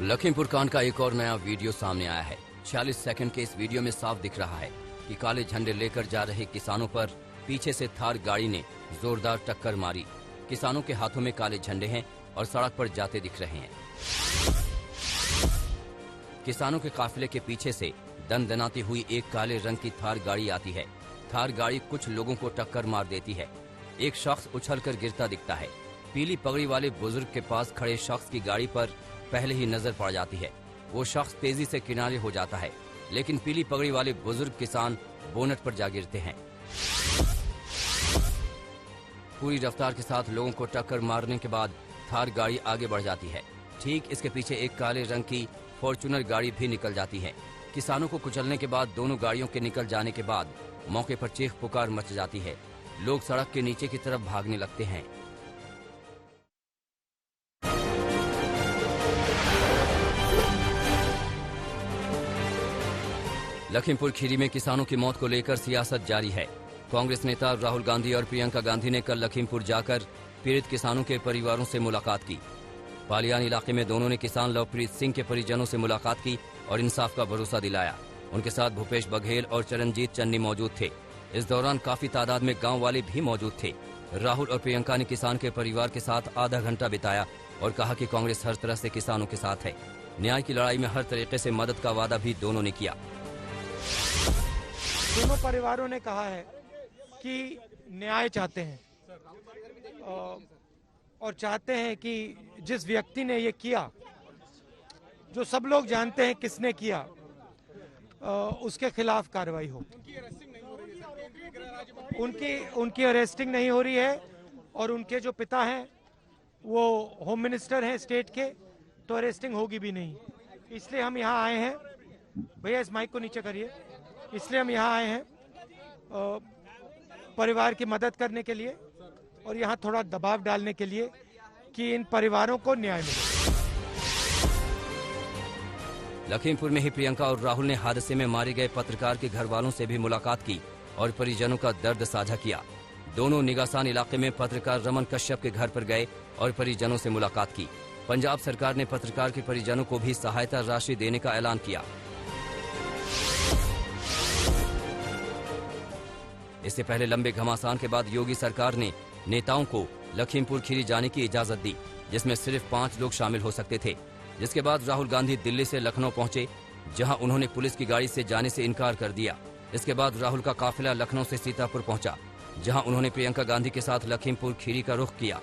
लखीमपुर कांड का एक और नया वीडियो सामने आया है। 46 सेकंड के इस वीडियो में साफ दिख रहा है कि काले झंडे लेकर जा रहे किसानों पर पीछे से थार गाड़ी ने जोरदार टक्कर मारी। किसानों के हाथों में काले झंडे हैं और सड़क पर जाते दिख रहे हैं। किसानों के काफिले के पीछे से दनदनाती हुई एक काले रंग की थार गाड़ी आती है। थार गाड़ी कुछ लोगों को टक्कर मार देती है। एक शख्स उछलकर गिरता दिखता है। पीली पगड़ी वाले बुजुर्ग के पास खड़े शख्स की गाड़ी पर पहले ही नजर पड़ जाती है। वो शख्स तेजी से किनारे हो जाता है, लेकिन पीली पगड़ी वाले बुजुर्ग किसान बोनट पर जा गिरते हैं। पूरी रफ्तार के साथ लोगों को टक्कर मारने के बाद थार गाड़ी आगे बढ़ जाती है। ठीक इसके पीछे एक काले रंग की फॉर्च्यूनर गाड़ी भी निकल जाती है। किसानों को कुचलने के बाद दोनों गाड़ियों के निकल जाने के बाद मौके पर चीख पुकार मच जाती है। लोग सड़क के नीचे की तरफ भागने लगते हैं। लखीमपुर खीरी में किसानों की मौत को लेकर सियासत जारी है। कांग्रेस नेता राहुल गांधी और प्रियंका गांधी ने कल लखीमपुर जाकर पीड़ित किसानों के परिवारों से मुलाकात की। पालियान इलाके में दोनों ने किसान लवप्रीत सिंह के परिजनों से मुलाकात की और इंसाफ का भरोसा दिलाया। उनके साथ भूपेश बघेल और चरणजीत चन्नी मौजूद थे। इस दौरान काफी तादाद में गांव वाले भी मौजूद थे। राहुल और प्रियंका ने किसान के परिवार के साथ आधा घंटा बिताया और कहा कि कांग्रेस हर तरह से किसानों के साथ है। न्याय की लड़ाई में हर तरीके से मदद का वादा भी दोनों ने किया। दोनों परिवारों ने कहा है कि न्याय चाहते हैं और चाहते हैं कि जिस व्यक्ति ने ये किया, जो सब लोग जानते हैं किसने किया, उसके खिलाफ कार्रवाई हो। उनकी अरेस्टिंग नहीं हो रही है और उनके जो पिता हैं वो होम मिनिस्टर हैं स्टेट के, तो अरेस्टिंग होगी भी नहीं। इसलिए हम यहाँ आए हैं। भैया इस माइक को नीचे करिए। इसलिए हम यहाँ आए हैं परिवार की मदद करने के लिए और यहाँ थोड़ा दबाव डालने के लिए कि इन परिवारों को न्याय मिले। लखीमपुर में ही प्रियंका और राहुल ने हादसे में मारे गए पत्रकार के घर वालों से भी मुलाकात की और परिजनों का दर्द साझा किया। दोनों निगासान इलाके में पत्रकार रमन कश्यप के घर पर गए और परिजनों से मुलाकात की। पंजाब सरकार ने पत्रकार के परिजनों को भी सहायता राशि देने का ऐलान किया। इससे पहले लंबे घमासान के बाद योगी सरकार ने नेताओं को लखीमपुर खीरी जाने की इजाजत दी, जिसमें सिर्फ 5 लोग शामिल हो सकते थे। जिसके बाद राहुल गांधी दिल्ली से लखनऊ पहुंचे, जहां उन्होंने पुलिस की गाड़ी से जाने से इनकार कर दिया। इसके बाद राहुल का काफिला लखनऊ से सीतापुर पहुंचा, जहां उन्होंने प्रियंका गांधी के साथ लखीमपुर खीरी का रुख किया।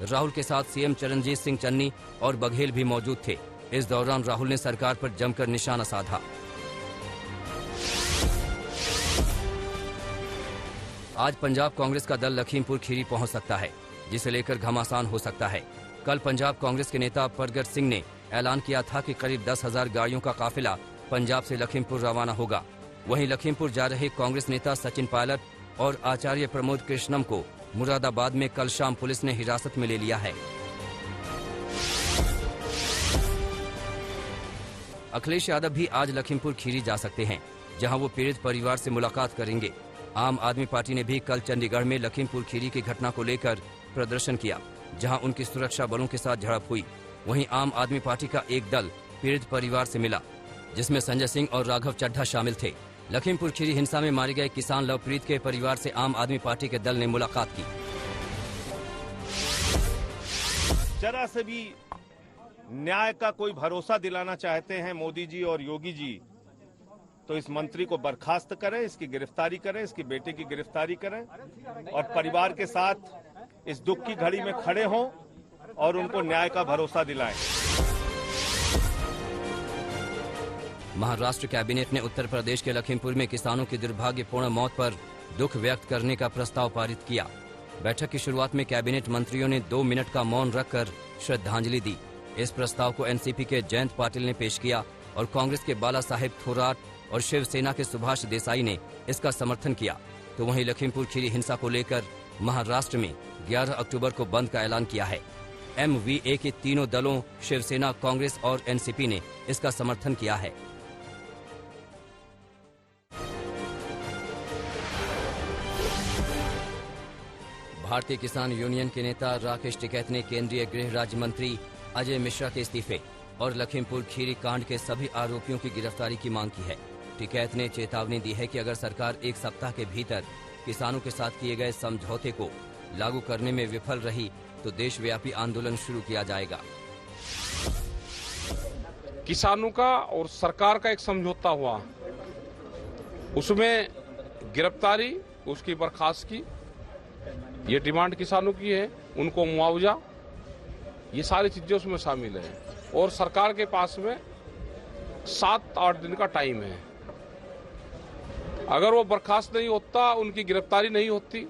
राहुल के साथ सीएम चरणजीत सिंह चन्नी और बघेल भी मौजूद थे। इस दौरान राहुल ने सरकार पर जमकर निशाना साधा। आज पंजाब कांग्रेस का दल लखीमपुर खीरी पहुंच सकता है, जिसे लेकर घमासान हो सकता है। कल पंजाब कांग्रेस के नेता परगट सिंह ने ऐलान किया था कि करीब 10,000 गाड़ियों का काफिला पंजाब से लखीमपुर रवाना होगा। वहीं लखीमपुर जा रहे कांग्रेस नेता सचिन पायलट और आचार्य प्रमोद कृष्णम को मुरादाबाद में कल शाम पुलिस ने हिरासत में ले लिया है। अखिलेश यादव भी आज लखीमपुर खीरी जा सकते हैं, जहां वो पीड़ित परिवार से मुलाकात करेंगे। आम आदमी पार्टी ने भी कल चंडीगढ़ में लखीमपुर खीरी की घटना को लेकर प्रदर्शन किया, जहां उनकी सुरक्षा बलों के साथ झड़प हुई। वहीं आम आदमी पार्टी का एक दल पीड़ित परिवार से मिला, जिसमें संजय सिंह और राघव चड्ढा शामिल थे। लखीमपुर खीरी हिंसा में मारे गए किसान लवप्रीत के परिवार से आम आदमी पार्टी के दल ने मुलाकात की। जरा से भी न्याय का कोई भरोसा दिलाना चाहते हैं मोदी जी और योगी जी, तो इस मंत्री को बर्खास्त करें, इसकी गिरफ्तारी करें, इसकी बेटे की गिरफ्तारी करें और परिवार के साथ इस दुख की घड़ी में खड़े हों और उनको न्याय का भरोसा दिलाएं। महाराष्ट्र कैबिनेट ने उत्तर प्रदेश के लखीमपुर में किसानों की दुर्भाग्यपूर्ण मौत पर दुख व्यक्त करने का प्रस्ताव पारित किया। बैठक की शुरुआत में कैबिनेट मंत्रियों ने 2 मिनट का मौन रखकर श्रद्धांजलि दी। इस प्रस्ताव को एनसीपी के जयंत पाटिल ने पेश किया और कांग्रेस के बाला साहेब थोराट और शिवसेना के सुभाष देसाई ने इसका समर्थन किया। तो वहीं लखीमपुर खीरी हिंसा को लेकर महाराष्ट्र में 11 अक्टूबर को बंद का ऐलान किया है। MVA के तीनों दलों शिवसेना, कांग्रेस और एनसीपी ने इसका समर्थन किया है। भारतीय किसान यूनियन के नेता राकेश टिकैत ने केंद्रीय गृह राज्य मंत्री अजय मिश्रा के इस्तीफे और लखीमपुर खीरी कांड के सभी आरोपियों की गिरफ्तारी की मांग की है। टिकैत ने चेतावनी दी है कि अगर सरकार एक सप्ताह के भीतर किसानों के साथ किए गए समझौते को लागू करने में विफल रही तो देशव्यापी आंदोलन शुरू किया जाएगा। किसानों का और सरकार का एक समझौता हुआ, उसमें गिरफ्तारी, उसकी बर्खास्तगी, ये डिमांड किसानों की है, उनको मुआवजा, ये सारी चीजें उसमें शामिल है। और सरकार के पास में 7-8 दिन का टाइम है। अगर वो बर्खास्त नहीं होता, उनकी गिरफ्तारी नहीं होती,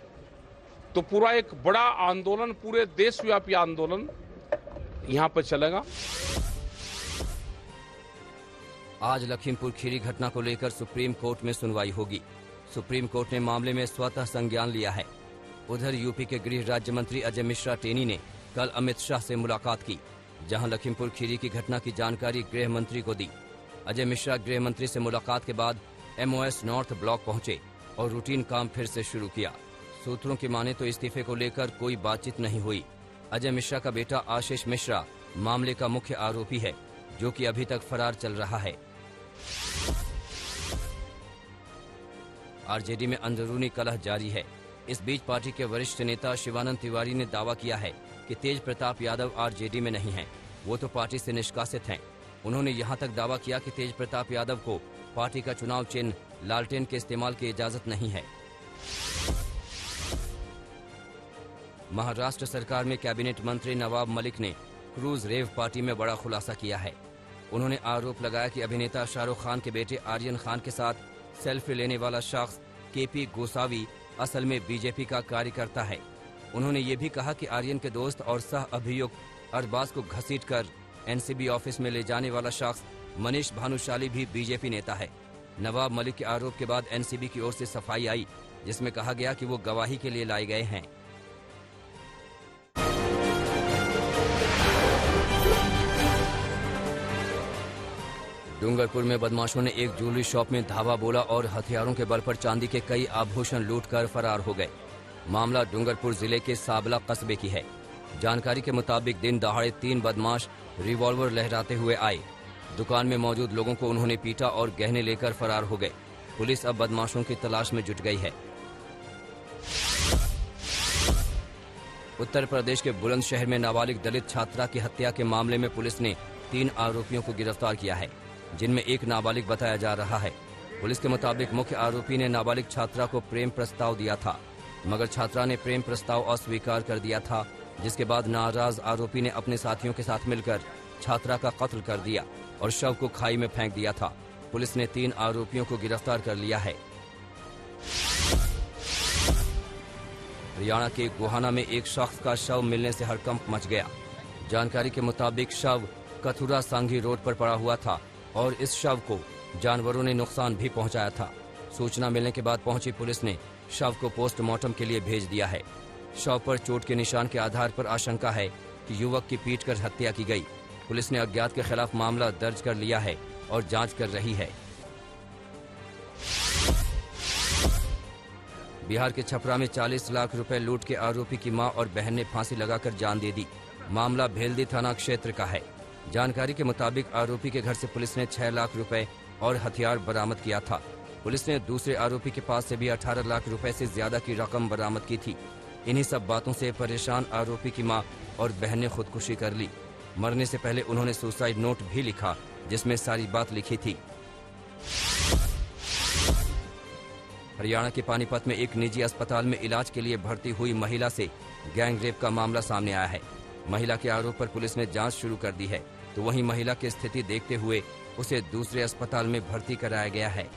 तो पूरा एक बड़ा आंदोलन, पूरे देशव्यापी आंदोलन यहां पर चलेगा। आज लखीमपुर खीरी घटना को लेकर सुप्रीम कोर्ट में सुनवाई होगी। सुप्रीम कोर्ट ने मामले में स्वतः संज्ञान लिया है। उधर यूपी के गृह राज्य मंत्री अजय मिश्रा टेनी ने कल अमित शाह से मुलाकात की, जहां लखीमपुर खीरी की घटना की जानकारी गृह मंत्री को दी। अजय मिश्रा गृह मंत्री से मुलाकात के बाद MOS नॉर्थ ब्लॉक पहुंचे और रूटीन काम फिर से शुरू किया। सूत्रों की माने तो इस्तीफे को लेकर कोई बातचीत नहीं हुई। अजय मिश्रा का बेटा आशीष मिश्रा मामले का मुख्य आरोपी है, जो कि अभी तक फरार चल रहा है। आरजेडी में अंदरूनी कलह जारी है। इस बीच पार्टी के वरिष्ठ नेता शिवानंद तिवारी ने दावा किया है कि तेज प्रताप यादव आरजेडी में नहीं हैं, वो तो पार्टी से निष्कासित हैं। उन्होंने यहां तक दावा किया कि तेज प्रताप यादव को पार्टी का चुनाव चिन्ह लालटेन के इस्तेमाल की इजाजत नहीं है। महाराष्ट्र सरकार में कैबिनेट मंत्री नवाब मलिक ने क्रूज रेव पार्टी में बड़ा खुलासा किया है। उन्होंने आरोप लगाया कि अभिनेता शाहरुख खान के बेटे आर्यन खान के साथ सेल्फी लेने वाला शख्स KP गोसावी असल में बीजेपी का कार्यकर्ता है। उन्होंने ये भी कहा कि आर्यन के दोस्त और सह अभियुक्त अरबाज को घसीटकर NCB ऑफिस में ले जाने वाला शख्स मनीष भानुशाली भी बीजेपी नेता है। नवाब मलिक के आरोप के बाद NCB की ओर से सफाई आई, जिसमें कहा गया कि वो गवाही के लिए लाए गए हैं। डूंगरपुर में बदमाशों ने एक ज्वेलरी शॉप में धावा बोला और हथियारों के बल पर चांदी के कई आभूषण लूटकर फरार हो गए। मामला डूंगरपुर जिले के साबला कस्बे की है। जानकारी के मुताबिक दिन दहाड़े 3 बदमाश रिवॉल्वर लहराते हुए आए। दुकान में मौजूद लोगों को उन्होंने पीटा और गहने लेकर फरार हो गए। पुलिस अब बदमाशों की तलाश में जुट गई है। उत्तर प्रदेश के बुलंदशहर में नाबालिग दलित छात्रा की हत्या के मामले में पुलिस ने 3 आरोपियों को गिरफ्तार किया है, जिनमें एक नाबालिग बताया जा रहा है। पुलिस के मुताबिक मुख्य आरोपी ने नाबालिग छात्रा को प्रेम प्रस्ताव दिया था, मगर छात्रा ने प्रेम प्रस्ताव अस्वीकार कर दिया था, जिसके बाद नाराज आरोपी ने अपने साथियों के साथ मिलकर छात्रा का कत्ल कर दिया और शव को खाई में फेंक दिया था। पुलिस ने 3 आरोपियों को गिरफ्तार कर लिया है। हरियाणा के गोहाना में एक शख्स का शव मिलने से हड़कंप मच गया। जानकारी के मुताबिक शव कथुरा सांघी रोड पर पड़ा हुआ था और इस शव को जानवरों ने नुकसान भी पहुंचाया था। सूचना मिलने के बाद पहुंची पुलिस ने शव को पोस्टमार्टम के लिए भेज दिया है। शव पर चोट के निशान के आधार पर आशंका है कि युवक की पीटकर हत्या की गई। पुलिस ने अज्ञात के खिलाफ मामला दर्ज कर लिया है और जांच कर रही है। बिहार के छपरा में 40 लाख रुपए लूट के आरोपी की मां और बहन ने फांसी लगाकर जान दे दी। मामला भेल्दी थाना क्षेत्र का है। जानकारी के मुताबिक आरोपी के घर से पुलिस ने 6 लाख रुपए और हथियार बरामद किया था। पुलिस ने दूसरे आरोपी के पास से भी 18 लाख रुपए से ज्यादा की रकम बरामद की थी। इन्हीं सब बातों से परेशान आरोपी की मां और बहन ने खुदकुशी कर ली। मरने से पहले उन्होंने सुसाइड नोट भी लिखा, जिसमें सारी बात लिखी थी। हरियाणा के पानीपत में एक निजी अस्पताल में इलाज के लिए भर्ती हुई महिला से गैंग रेप का मामला सामने आया है। महिला के आरोप पर पुलिस ने जांच शुरू कर दी है, तो वहीं महिला की स्थिति देखते हुए उसे दूसरे अस्पताल में भर्ती कराया गया है।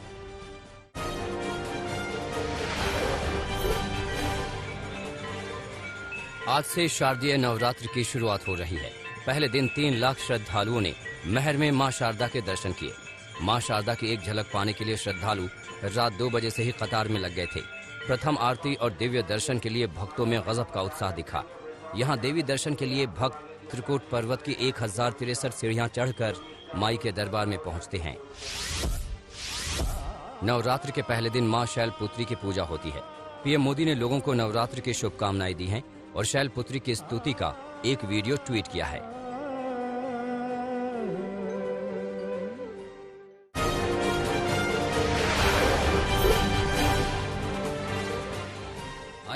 आज से शारदीय नवरात्र की शुरुआत हो रही है। पहले दिन 3 लाख श्रद्धालुओं ने महर में मां शारदा के दर्शन किए। मां शारदा की एक झलक पाने के लिए श्रद्धालु रात 2 बजे से ही कतार में लग गए थे। प्रथम आरती और दिव्य दर्शन के लिए भक्तों में गजब का उत्साह दिखा। यहाँ देवी दर्शन के लिए भक्त त्रिकूट पर्वत की 1063 सीढ़ियां चढ़कर माई के दरबार में पहुंचते हैं। नवरात्र के पहले दिन मां शैलपुत्री की पूजा होती है। पीएम मोदी ने लोगों को नवरात्र की शुभकामनाएं दी हैं और शैलपुत्री की स्तुति का एक वीडियो ट्वीट किया है।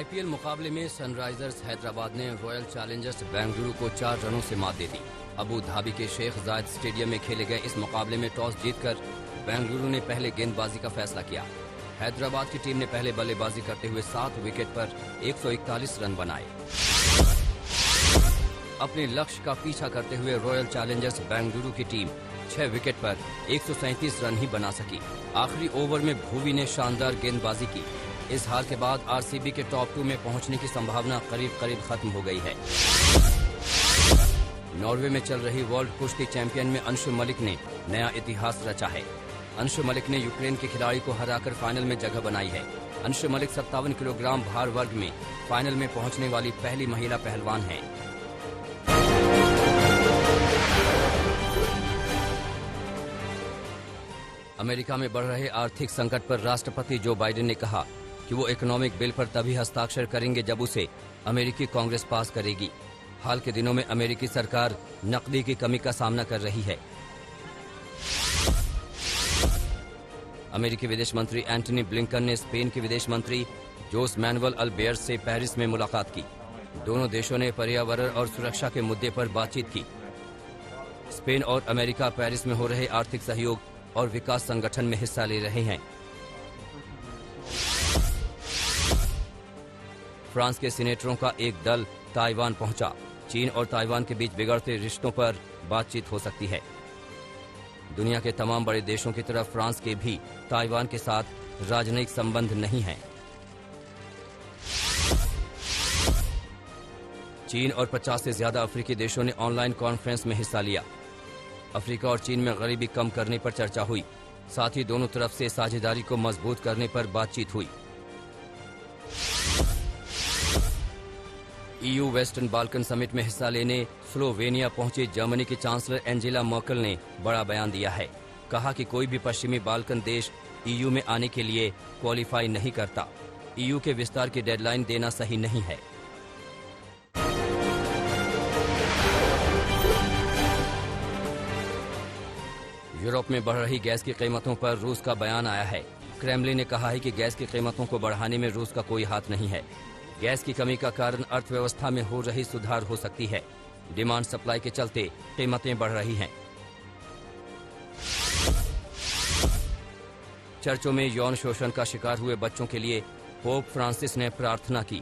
आईपीएल मुकाबले में सनराइजर्स हैदराबाद ने रॉयल चैलेंजर्स बेंगलुरु को 4 रनों से मात दे दी। अबू धाबी के शेख जायद स्टेडियम में खेले गए इस मुकाबले में टॉस जीतकर बेंगलुरु ने पहले गेंदबाजी का फैसला किया। हैदराबाद की टीम ने पहले बल्लेबाजी करते हुए 7 विकेट पर 141 रन बनाए। अपने लक्ष्य का पीछा करते हुए रॉयल चैलेंजर्स बेंगलुरु की टीम 6 विकेट पर 137 रन ही बना सकी। आखिरी ओवर में भुवी ने शानदार गेंदबाजी की। इस हार के बाद आरसीबी के टॉप 2 में पहुंचने की संभावना करीब करीब खत्म हो गई है। नॉर्वे में चल रही वर्ल्ड कुश्ती चैंपियन में अंशु मलिक ने नया इतिहास रचा है। अंशु मलिक ने यूक्रेन के खिलाड़ी को हराकर फाइनल में जगह बनाई है। अंशु मलिक 57 किलोग्राम भार वर्ग में फाइनल में पहुंचने वाली पहली महिला पहलवान है। अमेरिका में बढ़ रहे आर्थिक संकट पर राष्ट्रपति जो बाइडेन ने कहा कि वो इकोनॉमिक बिल पर तभी हस्ताक्षर करेंगे जब उसे अमेरिकी कांग्रेस पास करेगी। हाल के दिनों में अमेरिकी सरकार नकदी की कमी का सामना कर रही है। अमेरिकी विदेश मंत्री एंटनी ब्लिंकन ने स्पेन के विदेश मंत्री जोस मैनुअल अल्बेयर्स से पेरिस में मुलाकात की। दोनों देशों ने पर्यावरण और सुरक्षा के मुद्दे पर बातचीत की। स्पेन और अमेरिका पेरिस में हो रहे आर्थिक सहयोग और विकास संगठन में हिस्सा ले रहे हैं। फ्रांस के सीनेटरों का एक दल ताइवान पहुंचा। चीन और ताइवान के बीच बिगड़ते रिश्तों पर बातचीत हो सकती है। दुनिया के तमाम बड़े देशों की तरह फ्रांस के भी ताइवान के साथ राजनयिक संबंध नहीं हैं। चीन और 50 से ज्यादा अफ्रीकी देशों ने ऑनलाइन कॉन्फ्रेंस में हिस्सा लिया। अफ्रीका और चीन में गरीबी कम करने पर चर्चा हुई। साथ ही दोनों तरफ से साझेदारी को मजबूत करने पर बातचीत हुई। ईयू वेस्टर्न बाल्कन समिट में हिस्सा लेने स्लोवेनिया पहुंचे जर्मनी की चांसलर एंजेला मर्केल ने बड़ा बयान दिया है। कहा कि कोई भी पश्चिमी बाल्कन देश ईयू में आने के लिए क्वालिफाई नहीं करता। ईयू के विस्तार की डेडलाइन देना सही नहीं है। यूरोप में बढ़ रही गैस की कीमतों पर रूस का बयान आया है। क्रेमलिन ने कहा है कि गैस की कीमतों को बढ़ाने में रूस का कोई हाथ नहीं है। गैस की कमी का कारण अर्थव्यवस्था में हो रही सुधार हो सकती है। डिमांड सप्लाई के चलते कीमतें बढ़ रही हैं। चर्चों में यौन शोषण का शिकार हुए बच्चों के लिए पोप फ्रांसिस ने प्रार्थना की।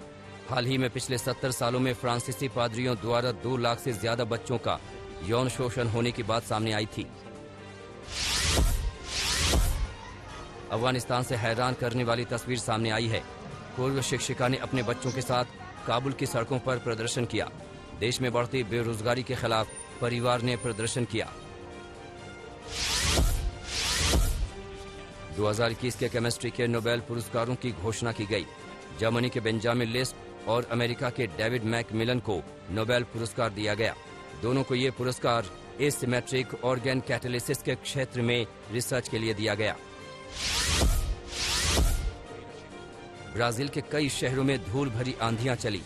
हाल ही में पिछले 70 सालों में फ्रांसीसी पादरियों द्वारा 2 लाख से ज्यादा बच्चों का यौन शोषण होने की बात सामने आई थी। अफगानिस्तान से हैरान करने वाली तस्वीर सामने आई है। पूर्व शिक्षिका ने अपने बच्चों के साथ काबुल की सड़कों पर प्रदर्शन किया। देश में बढ़ती बेरोजगारी के खिलाफ परिवार ने प्रदर्शन किया। 2021 के केमिस्ट्री के नोबेल पुरस्कारों की घोषणा की गई। जर्मनी के बेंजामिन लिस्ट और अमेरिका के डेविड मैकमिलन को नोबेल पुरस्कार दिया गया। दोनों को ये पुरस्कार एसिमेट्रिक ऑर्गन कैटालिसिस के क्षेत्र में रिसर्च के लिए दिया गया। ब्राजील के कई शहरों में धूल भरी आंधियां चली।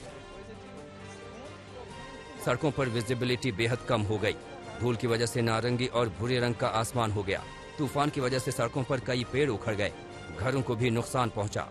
सड़कों पर विजिबिलिटी बेहद कम हो गई। धूल की वजह से नारंगी और भूरे रंग का आसमान हो गया। तूफान की वजह से सड़कों पर कई पेड़ उखड़ गए। घरों को भी नुकसान पहुंचा।